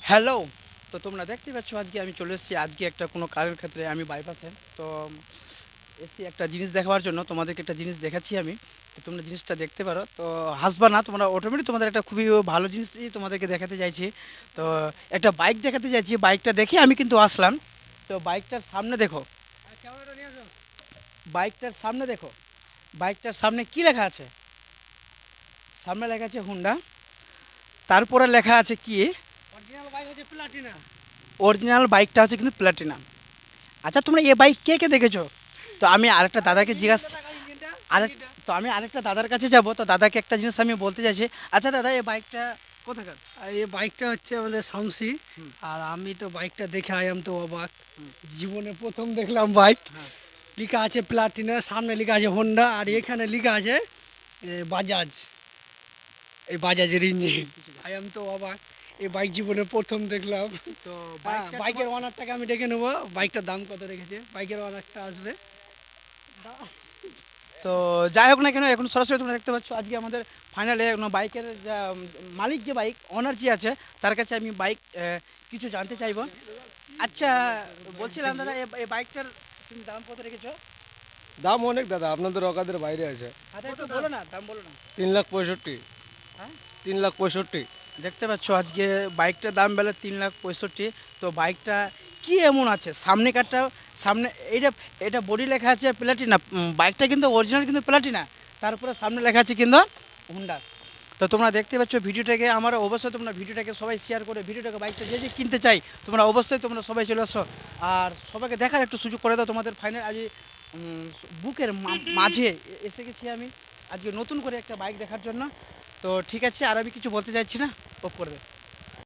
Hello. তো তোমরা দেখতে পাচ্ছ আজকে আমি চলে এসেছি আজকে একটা কোনো কাজের ক্ষেত্রে আমি বাইপাসে। তো এসেছি একটা জিনিস দেখাবার জন্য। তোমাদেরকে একটা জিনিস দেখাচ্ছি আমি। তো তোমরা জিনিসটা দেখতে পারো। তো হাসবা না, তোমরা অটোমেটিক তোমাদের একটা খুবই ভালো জিনিসই তোমাদেরকে দেখাতে চাইছি। তো একটা বাইক দেখাতে চাইছি। বাইকটা দেখে আমি কিন্তু আসলাম। তো বাইকটার সামনে দেখো, বাইকটার সামনে দেখো। বাইকটার সামনে কি লেখা আছে? সামনে লেখা আছে হুন্ডা। তারপরে লেখা আছে কি? অরিজিনাল বাইক হচ্ছে প্লাটিনা। অরিজিনাল বাইকটা হচ্ছে কিন্তু প্লাটিনা। আচ্ছা, তোমরা এ বাইক কে কে দেখেছো? তো আমি আরেকটা আরে দাদাকে ইঞ্জিনটা জিজ্ঞাসা টাকা ইঞ্জিনটা আরেক ইঞ্জিনটা তো আমি আরেকটা দাদার কাছে যাব। তো দাদাকে একটা জিনিস আমি বলতে চাইছি। আচ্ছা দাদা, এই বাইকটা কোথাকার? আর এই বাইকটা হচ্ছে আমাদের শামসি। হুম। আর আমি তো বাইকটা দেখে আই এম তো অবাক। হুম। জীবনে প্রথম দেখলাম বাইক। হ্যাঁ। লেখা আছে প্লাটিনা, সামনে লেখা আছে হোন্ডা, আর হুম। এখানে লেখা আছে বাজাজ। এই বাজাজের ইঞ্জিন। আই এম তো অবাক। এই বাইক জীবনে প্রথম দেখলাম। তো হ্যাঁ, বাইকটা তোমার। বাইকের ওনারটাকে আমি ডেকে নেবো, বাইকটার দাম কত রেখেছে, বাইকের ওনারটা আসবে। তো যাই হোক না কেন, এখন সরাসরি তোমরা দেখতে পাচ্ছ আজকে আমাদের ফাইনালে বাইকের যা মালিক, যে বাইক ওনার যে আছে, তার কাছে আমি বাইক কিছু জানতে চাইবো। আচ্ছা, বলছিলাম দাদা, এই বাইকটার তুমি দাম কত রেখেছো? দাম অনেক দাদা, আপনাদের অকাদের বাইরে আছে। আচ্ছা, একটু বলো না, দাম বলো না। 3,65,000। হ্যাঁ। 3,65,000। দেখতে পাচ্ছ আজকে বাইকটার দাম বেলা 3,65,000। তো বাইকটা কি এমন আছে সামনে কারটা? সামনে এইটা, এটা বডি লেখা আছে প্লাটিনা। বাইকটা কিন্তু অরিজিনাল কিন্তু প্লাটিনা। তারপরে সামনে লেখা আছে কিন্তু হুন্ডা। তো তোমরা দেখতে পাচ্ছ ভিডিওটাকে, আমার অবশ্যই তোমরা ভিডিওটাকে সবাই শেয়ার করে ভিডিওটাকে, বাইকটা যে যে কিনতে চাই তোমরা অবশ্যই তোমরা সবাই চলে আসো। আর সবাইকে দেখার একটু সুযোগ করে দাও তোমাদের ফাইনাল আজ বুকের মাঝে এসে গেছি আমি আজকে নতুন করে একটা বাইক দেখার জন্য। তো ঠিক আছে, আর আমি কিছু বলতে চাইছি না, অফ করে দে।